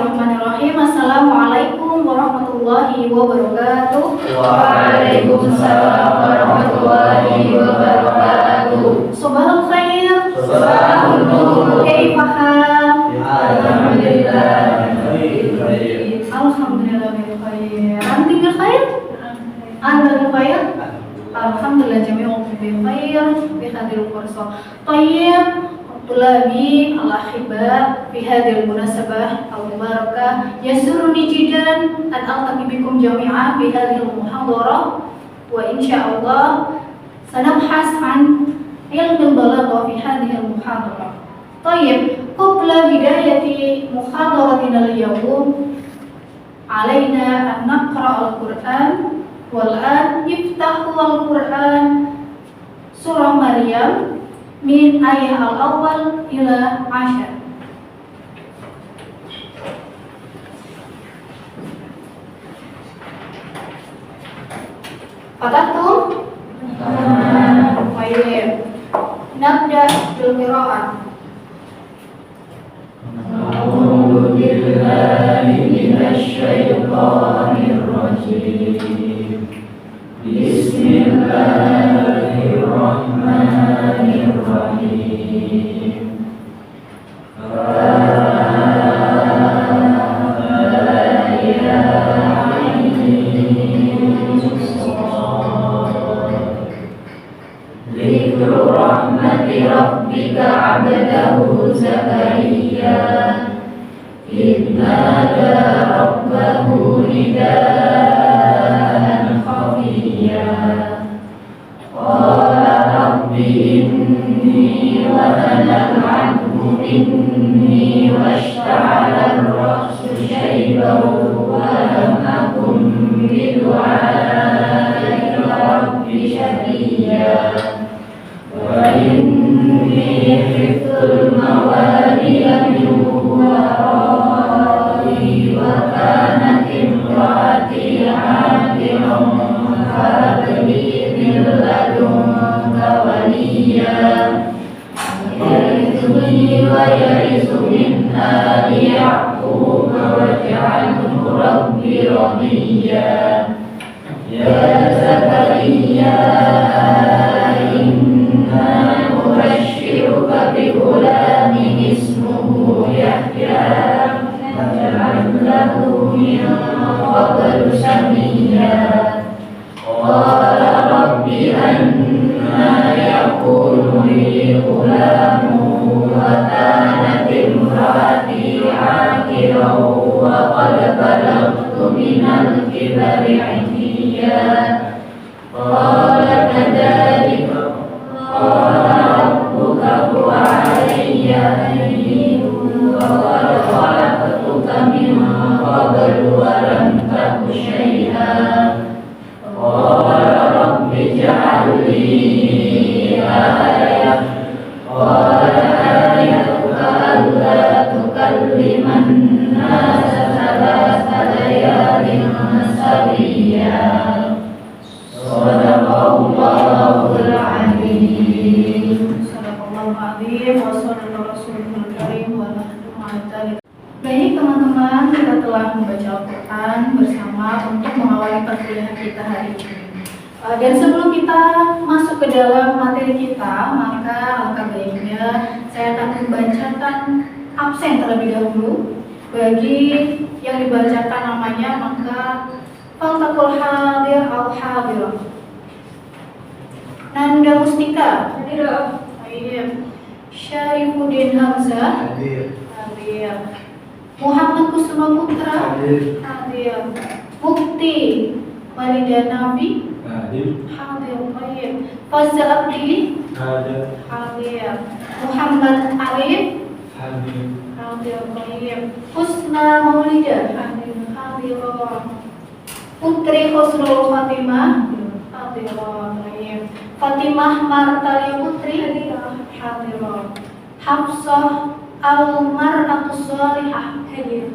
Bismillahirrahmanirrahim. Assalamualaikum warahmatullahi wabarakatuh. Waalaikumsalam warahmatullahi wabarakatuh. Sobahul khair. Sobahul nur. Kaifa hal? Alhamdulillah. Alhamdulillah bil khair. Antum bil khair? Anta bil khair? Alhamdulillah jami'un bil khair bi hadhil fursa. Thayyib. طلابي الأحباء في هذه المناسبة المباركة يسرني جدا أن ألتقي بكم جميعا في هذه المحاضرة وإن شاء الله سنبحث عن علم البلاغة في هذه المحاضرة. طيب قبل بداية محاضرتنا اليوم علينا أن نقرأ القرآن والآن افتحوا القرآن سورة مريم min ayat al-awwal ila 10. Fatatum? Baik. Nabda bil qiraah. A'udzu billahi minasy syaithanir rajim. Bismillahirrahmanirrahim. Dzikru rahmati rabbika 'abdahu Zakariya idh nada rabbahu nidaan khafiyya qala rabbi inni wahana al-'admu minni washta'ala ar-ra'su shayban wa lam akun bidu'aika rabbi shaqiyya wa inni khiftul mawaliya min wara'i wa kanat imraati 'aqiran fahab-li min ladunka waliyya yarithuni wa yarithu min ali Ya'qub waj'alhu rabbi radiyya ya Zakariya inna nubashshiruka bi ghulamin ismuhu Yahya waj'al lahu min qablu samiyya qala rabbi anna yakunu li ghulamun wa kanat imraati 'aqiran wa qad balaghtu minal kibari 'itiyya qala kadzalika qala rabbuka huwa 'alayya hayyun wa qad khalaqtuka min qablu wa lam taku shay'an qala rabbi ij'al li ayatan qala ayatuka alla tukalliman nasa thalatha layalin sawiyya sadaqallahul azim. Sadaqallahul azim wa sadaqar rasulul karim wa nahnu ma'adzalik. Baik teman-teman, kita telah membaca Al-Quran bersama untuk mengawali perkuliahan kita hari ini. Dan sebelum kita masuk ke dalam materi kita, maka alangkah baiknya saya akan membacakan absen terlebih dahulu. Bagi yang dibacakan namanya, maka faltaqul hadir al hadirah. Nanda Mustika hadir. Syarifuddin Hamzah hadir. Muhammad Kusuma Putra hadir. Mukti Walida Nabi hadir. Baik. Fazal Abdi hadir. Muhammad Arif hadir. Baik. Husna Maulidah hadir. Putri Khosrul Fatimah hadir. Baik. Fatimah Martalia Putri hadir. Hafsah Al-Mar'atus Salihah hadir.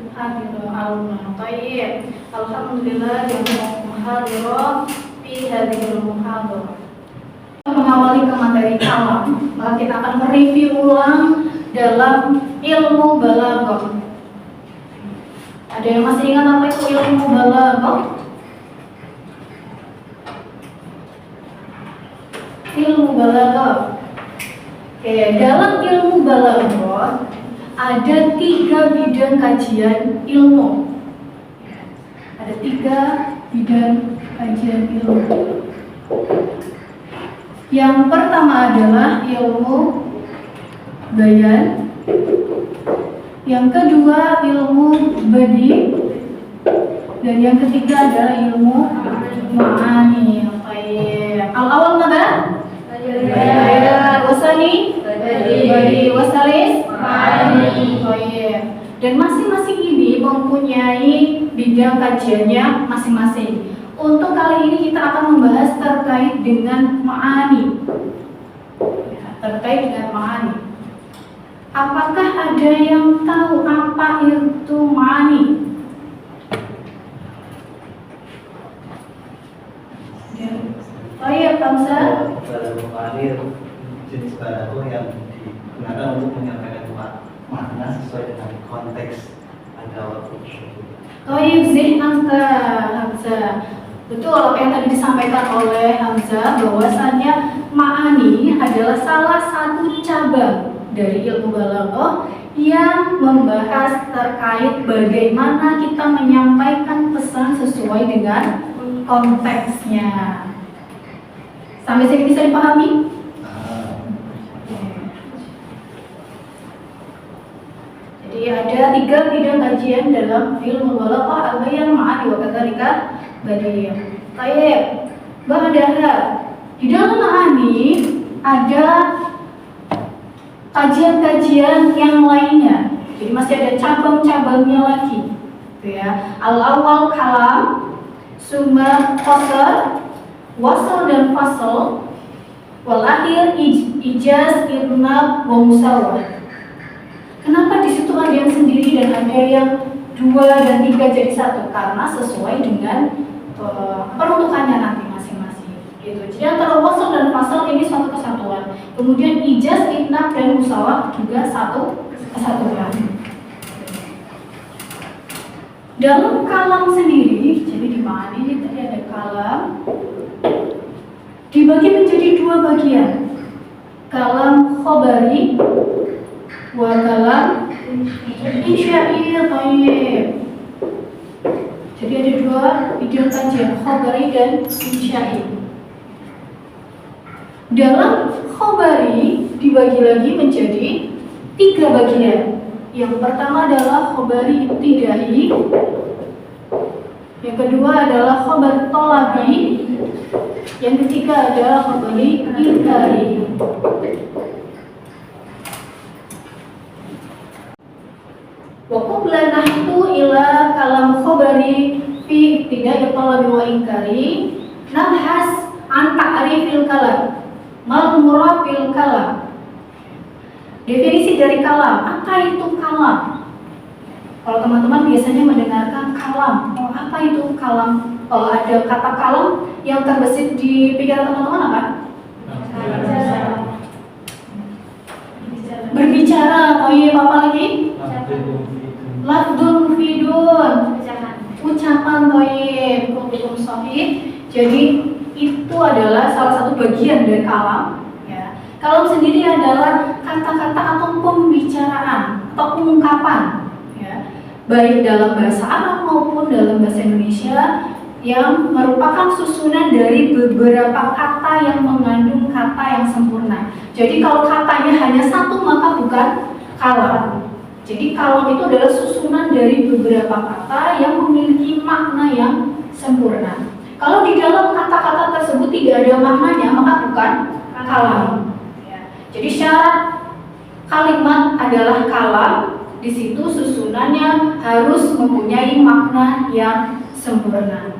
Baik. Alhamdulillah jami'un hadirat fi hadhil muhadarah. Mengawali ke materi kalam, maka kita akan mereview ulang dalam ilmu balaghah. Ada yang masih ingat apa itu ilmu balaghah? Ilmu balaghah. Oke, dalam ilmu balaghah ada 3 bidang kajian ilmu. Ada 3 bidang kajian ilmu. Yang pertama adalah ilmu bayan, yang kedua ilmu badi, dan yang ketiga adalah ilmu ma'ani. Al-awal mana? Bayan, wasani, badi, wasalis, ma'ani. Dan masing-masing ini mempunyai bidang kajiannya masing-masing. Untuk kali ini kita akan membahas terkait dengan ma'ani. Terkait dengan ma'ani. Apakah ada yang tahu apa itu ma'ani? Baik, Hamzah. Ma'ani jenis balaghah yang digunakan untuk menyampaikan makna sesuai dengan konteks pada waktu tersebut. Baik, Zin Hamzah. Betul apa yang tadi disampaikan oleh Hamzah, bahwasannya ma'ani adalah salah satu cabang dari ilmu balaghah yang membahas terkait bagaimana kita menyampaikan pesan sesuai dengan konteksnya. Sampai sini bisa dipahami? Jadi ada 3 bidang kajian dalam ilmu balaghah, al-bayan, ma'ani, wa kadzalika badi. Baik, Ba'daha. Di dalam ma'ani ada kajian-kajian yang lainnya. Jadi masih ada cabang-cabangnya lagi. Gitu ya. Al-awwal kalam, summa qasar, wasal dan fasal, wal akhir ijaz, irnab, wa musawwar. Kenapa di situ ada yang sendiri dan ada yang 2 dan 3 jadi 1? Karena sesuai dengan peruntukannya nanti masing-masing. Gitu. Jadi antara wasal dan fasal ini suatu kesatuan. Kemudian ijaz, irnab, dan musawwar juga satu kesatuan. Dalam kalam sendiri, jadi di mana ini tadi ada kalam, dibagi menjadi 2 bagian. Kalam khobari wa kalam insya'i. Tayyib. Jadi ada 2 bidang kajian, khobari dan insya'i. Dalam khobari dibagi lagi menjadi 3 bagian. Yang pertama adalah khobari ibtidai, yang kedua adalah khobar tolabi, yang ketiga adalah khobari inkari. Wa qabla nahtu ila kalam khobari fi ibtidai tolabi wa inkari nabhas an ta'rifil kalam mal murad bil kalam. Definisi dari kalam, apa itu kalam? Kalau teman-teman biasanya mendengarkan kalam, apa itu kalam? Kalau ada kata kalam yang terbesit di pikiran teman-teman apa? Berbicara. Oh iya, apa lagi? Lafdun mufidun, ucapan thayyib, hukum sahih. Jadi itu adalah salah satu bagian dari kalam. Kalam sendiri adalah kata-kata atau pembicaraan atau ungkapan, ya, baik dalam bahasa Arab maupun dalam bahasa Indonesia, yang merupakan susunan dari beberapa kata yang mengandung kata yang sempurna. Jadi kalau katanya hanya 1 maka bukan kalam. Jadi kalam itu adalah susunan dari beberapa kata yang memiliki makna yang sempurna. Kalau di dalam kata-kata tersebut tidak ada maknanya maka bukan kalam. Jadi syarat kalimat adalah kalam, di situ susunannya harus mempunyai makna yang sempurna.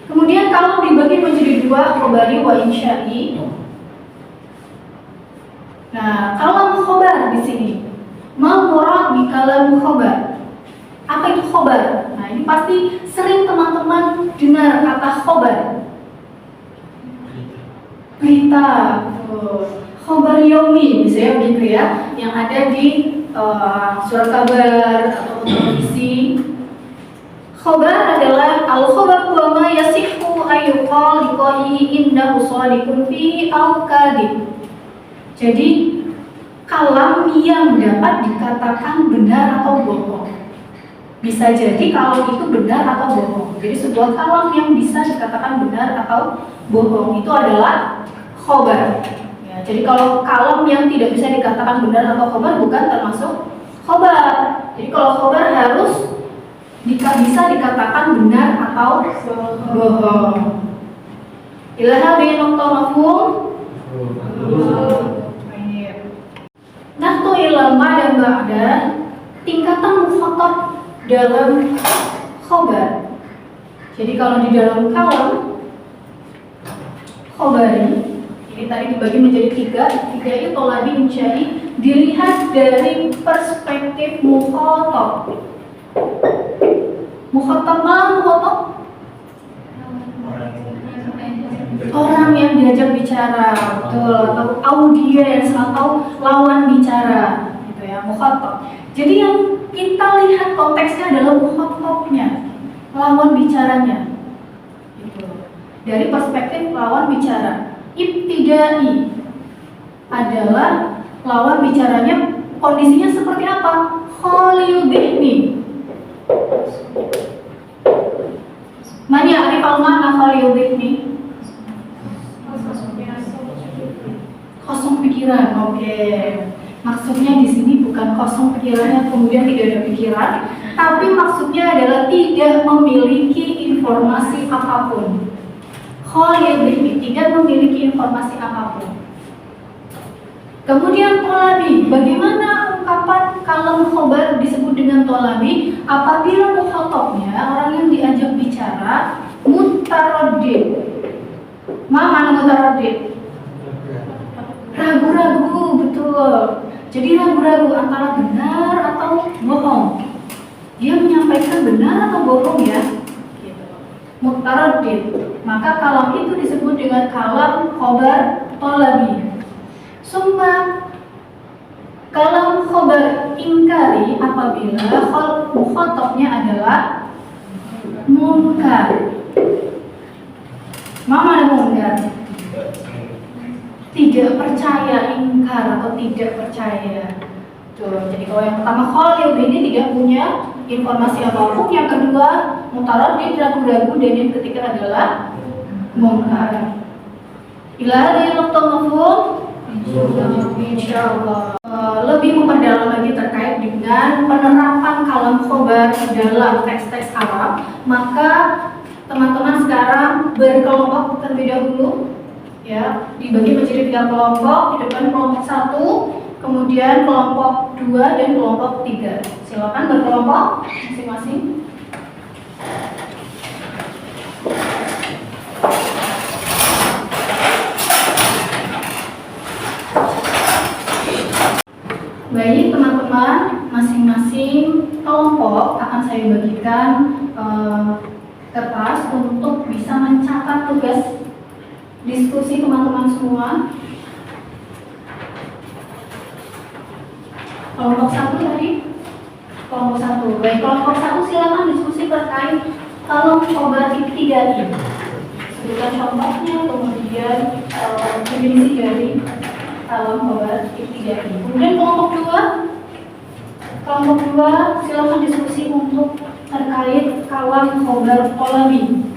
Kemudian kalau dibagi menjadi 2, khobari wa insya'i. Nah, kalam khobar di sini, mal murad bi kalam khobar. Apa itu khobar? Nah, ini pasti sering teman-teman dengar kata khobar. Berita. khobar yaumi, misalnya begitu ya, yang ada di surat kabar atau televisi. Khobar adalah al-khobar huwa ma yasihhu ayyuqal liqaihi innahu shadiqun fi aw kadhib. Jadi kalam yang dapat dikatakan benar atau bohong. Bisa jadi kalam itu benar atau bohong. Jadi sebuah kalam yang bisa dikatakan benar atau bohong itu adalah khobar. Ya, jadi kalau kalam yang tidak bisa dikatakan benar atau khobar bukan termasuk khobar. Jadi kalau khobar harus bisa dikatakan benar atau bohong. Ilaha bin mafhum. Nahtu ilma dan ba'da tingkatan mukhatab dalam khobar. Jadi kalau di dalam kalam khobari ini tadi dibagi menjadi tiga itu tadi mencari dilihat dari perspektif mukhatab. Mukhatab mana mukhatab? Orang yang diajak bicara, betul, atau audiens atau lawan bicara, gitu ya, mukhatab. Jadi yang kita lihat konteksnya adalah mukhatabnya, lawan bicaranya, gitu. Dari perspektif lawan bicara, ibtidai adalah lawan bicaranya kondisinya seperti apa? Khalil bihni. Man ya'rif al-ma'na Khalil bihni? Kosong pikiran, oke. Maksudnya di sini bukan kosong pikirannya kemudian tidak ada pikiran, tapi maksudnya adalah tidak memiliki informasi apapun. Khalil bihni, tidak memiliki informasi apapun. Kemudian tolabi, bagaimana ungkapan kalam khobar disebut dengan tolabi? Apabila mukhatabnya orang yang diajak bicara mutaraddid. Mana mutaraddid? Ragu-ragu, betul. Jadi ragu-ragu antara benar atau bohong. Dia menyampaikan benar atau bohong ya? Gitu. Mutaraddid. Maka kalam itu disebut dengan kalam khobar tolabi. Summa kalam khobar ingkari apabila mukhatabnya adalah munkar. Mana munkar? Tidak percaya, ingkar atau tidak percaya. Tuh, jadi kalau yang pertama Khalil ini tidak punya informasi apapun, yang kedua mutaraddid, ragu-ragu, dan yang ketiga adalah munkar. Ila hadhihi nuqtah mafhum? Insyaallah. Lebih memperdalam lagi terkait dengan penerapan kalam khobar dalam teks-teks Arab, maka teman-teman sekarang berkelompok terlebih dahulu, ya, dibagi menjadi 3 kelompok. Di depan kelompok 1, kemudian kelompok 2 dan kelompok 3. Silakan berkelompok masing-masing. Baik teman-teman, masing-masing kelompok akan saya bagikan kertas untuk bisa mencatat tugas diskusi teman-teman semua. Kelompok 1 tadi? Kelompok 1. Baik, kelompok 1 silakan diskusi terkait kalam khobar ibtidai. Sebutkan contohnya, kemudian definisi dari kalam khobar ibtidai. Kemudian kelompok 2 silakan diskusi untuk terkait kalam khobar tolabi.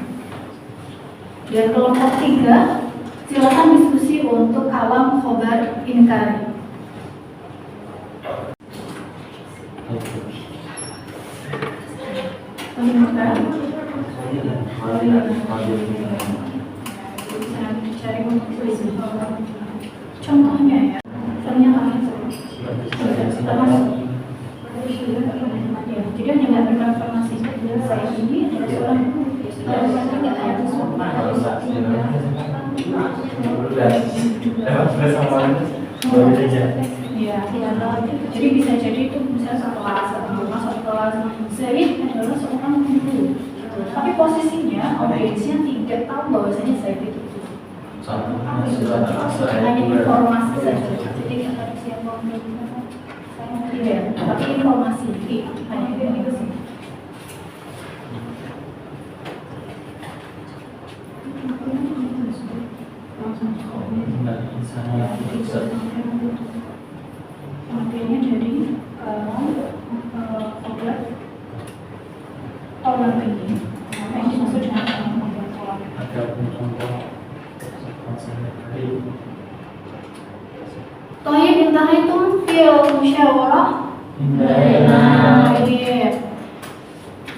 Dan kelompok 3 silakan diskusi untuk kalam khobar inkari. Cari contohnya ya, pernyataan jadi hanya memberikan informasi saya ini adalah seorang jadi bisa jadi itu misalnya satu kelas Zaid adalah seorang guru, tapi posisinya audiensnya tidak tahu bahwasanya Zaid itu Contohnya surat Al-Asr hanya ayat 2. informasi saja. Jadi nggak harus yang saya tidak, tapi informasi hanya itu sih. Nah, misalnya Ustaz. Materinya dari obat obat ini. Apa yang dimaksud dengan obat? Ada contoh konsepnya tadi. Toyib intahaitum fil musyawarah. Baik.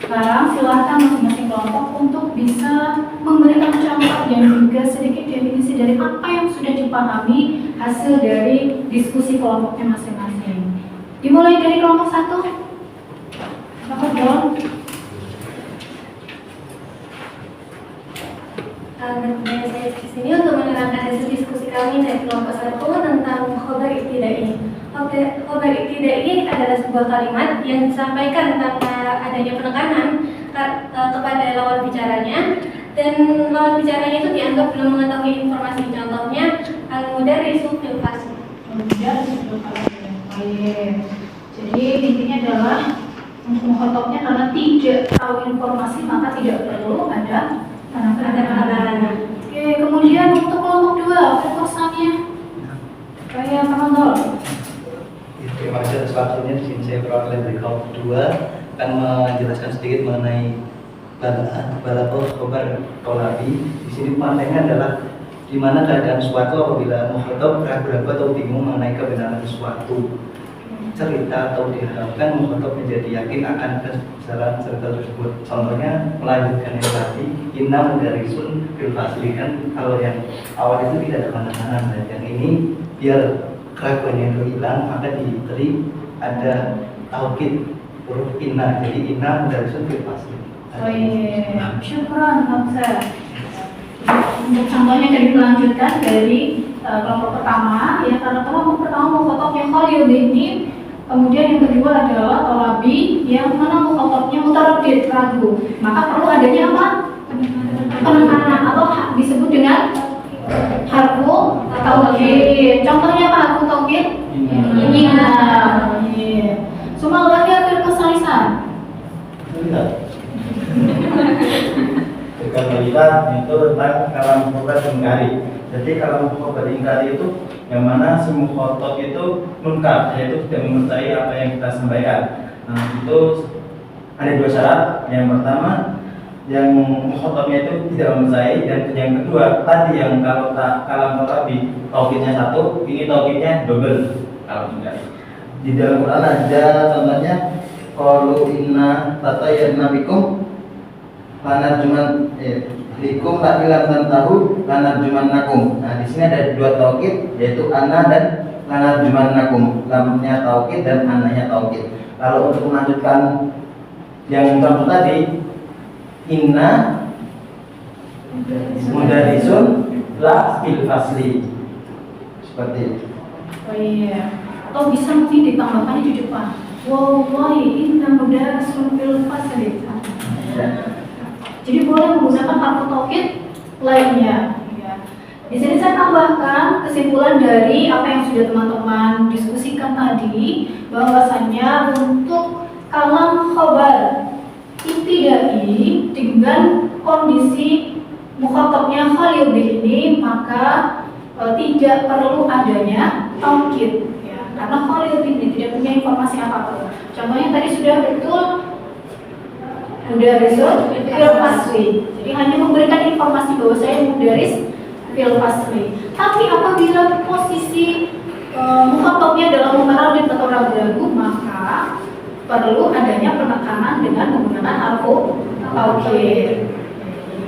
Sekarang silakan masing-masing kelompok untuk bisa memberikan contoh dan juga sedikit definisi dari apa yang sudah dipahami hasil dari diskusi kelompoknya masing-masing. Dimulai dari kelompok 1. Kelompok dong. Saya di sini untuk menerangkan hasil diskusi kami dari kelompok 1 tentang khobar ibtidai. Khobar ibtidai adalah sebuah kalimat yang disampaikan tanpa adanya penekanan kepada lawan bicaranya, dan lawan bicaranya itu dianggap belum mengetahui informasi. Contohnya al-mudarrisu fil fasl. Jadi intinya adalah mukhatabnya karena tidak tahu informasi maka tidak perlu ada Ada Oke, kemudian untuk kelompok 2 fokusannya kayak penonton. Terima kasih atas waktunya. Di sini saya perwakilan dari kelompok 2 akan menjelaskan sedikit mengenai balagh khobar tolabi. Di sini kontennya adalah di mana keadaan suatu apabila mukhatab ragu-ragu atau bingung mengenai kebenaran suatu cerita atau diharapkan mukhatab menjadi yakin akan kebenaran cerita tersebut. Contohnya melanjutkan yang tadi, inna mudarisun fil fasli, kan kalau yang awal itu tidak ada penekanan, dan yang ini biar keraguannya itu hilang maka diberi ada taukid huruf inna, jadi inna mudarisun fil fasli. Syukran Hamzah. Untuk contohnya tadi melanjutkan dari kelompok pertama, ya karena kelompok pertama mukhatabnya Khalil ini. Kemudian yang kedua adalah tolabi yang mana mukhatabnya mutaraddid, ragu. Maka perlu adanya apa? Penekanan atau disebut dengan harfu taukid. Contohnya apa harfu taukid? Inna. Semua lahir dari kesalisan. Kembalikan itu tentang kalam khobar ingkari. Jadi kalam khobar ingkari itu yang mana si mukhatab itu munkar, yaitu tidak mempercayai apa yang kita sampaikan. Nah, itu ada 2 syarat. Yang pertama, yang mukhatabnya itu tidak mempercayai, dan yang kedua tadi yang kalau kalam tolabi taukidnya 1, ini taukidnya double kalau ingkari. Di dalam Quran ada contohnya qalu inna tatayyarna bikum lanarjuman likum la ilam tantahu lanarjumannakum. Nah, di sini ada 2 taukid, yaitu anna dan lanarjumannakum. Lamnya taukid dan annanya taukid. Kalau untuk melanjutkan yang contoh tadi, inna mudarisun la fil fasli, seperti itu. Oh iya. Atau bisa mungkin ditambahkan di depan. Wallahi inna mudarisun fil fasli. Jadi boleh menggunakan harfu taukid lainnya. Ya. Di sini saya tambahkan kesimpulan dari apa yang sudah teman-teman diskusikan tadi, bahwasanya untuk kalam khobar ibtidai dengan kondisi mukhatabnya Khalil ini, maka tidak perlu adanya taukid. Ya. Karena Khalil ini tidak punya informasi apapun. Contohnya tadi sudah betul. Mudarisun fil fasli. Jadi hanya memberikan informasi bahwa saya mudaris fil fasli. Tapi apabila posisi mukhatabnya dalam mutaraddid atau ragu-ragu, maka perlu adanya penekanan dengan menggunakan harfu taukid.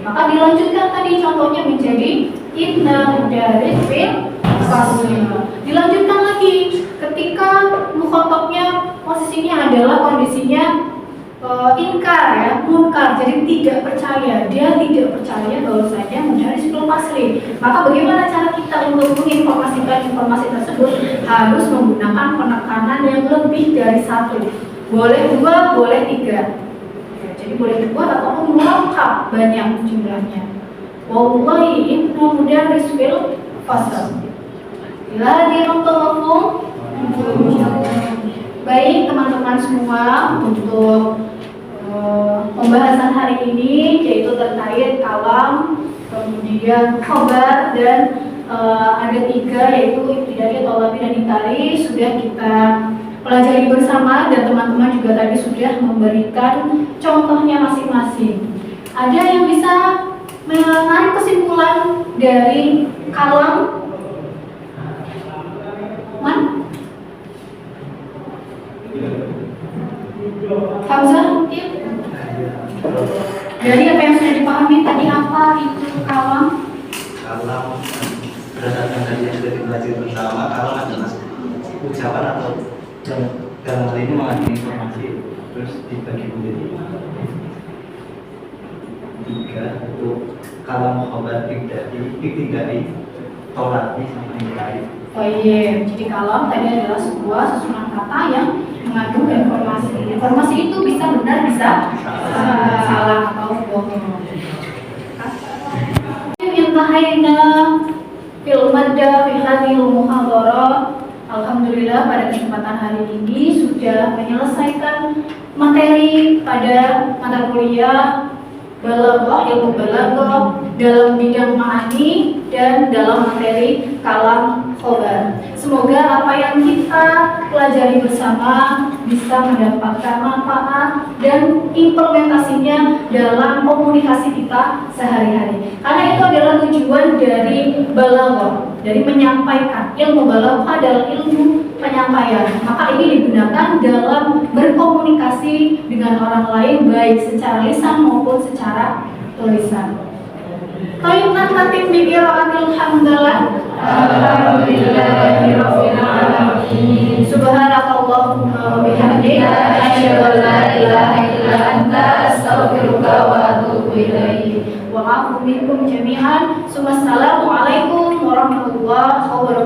Maka dilanjutkan tadi contohnya menjadi inna mudaris fil fasli. Dilanjutkan lagi ketika mukhatabnya posisinya adalah kondisinya inkar, ya, munkar, jadi tidak percaya. Dia tidak percaya bahwasanya mudaris fil fasli. Maka bagaimana cara kita untuk menginformasikan informasi tersebut? Harus menggunakan penekanan yang lebih dari 1. Boleh 2, boleh 3. Ya, jadi boleh 2 ataupun lengkap banyak jumlahnya. Wallahi inna mudaris fil fasal. Bila diruntuh. Baik teman-teman semua, untuk pembahasan hari ini yaitu terkait kalam, kemudian khobar, dan ada 3 yaitu ibtidai, thalabi, dan inkari sudah kita pelajari bersama, dan teman-teman juga tadi sudah memberikan contohnya masing-masing. Ada yang bisa menarik kesimpulan dari kalam? Hamzah mungkin? Dari apa yang sudah dipahami tadi, apa itu kalam? Kalam berdasarkan tadi yang sudah dipelajari bersama, kalam adalah ucapan atau dalam hal ini mengandung informasi terus dibagi menjadi 3 untuk kalam, khobar, ibtidai, thalabi, sama inkari. Oh iya, jadi kalam tadi adalah sebuah susunan kata yang mengandung informasi. Informasi itu bisa benar, bisa salah atau bohong. Intahayna fil madda fi hadhil muhadharah. Alhamdulillah pada kesempatan hari ini sudah menyelesaikan materi pada mata kuliah balaghah, ilmu balaghah dalam bidang ma'ani dan dalam materi kalam khobar. Semoga apa yang kita pelajari bersama bisa mendapatkan manfaat dan implementasinya dalam komunikasi kita sehari-hari. Karena itu adalah tujuan dari balaghah, dari menyampaikan. Ilmu balaghah adalah ilmu penyampaian. Maka ini digunakan dalam berkomunikasi dengan orang lain, baik secara lisan maupun secara tulisan. Baik, nanti biqiraatil hamdalah. Alhamdulillahirabbil alamin. Subhanakallahumma wa bihamdika asyhadu an la ilaha illa anta astaghfiruka wa atubu ilaik. Wa a'udzu bikum jami'an. Wassalamualaikum warahmatullahi wabarakatuh.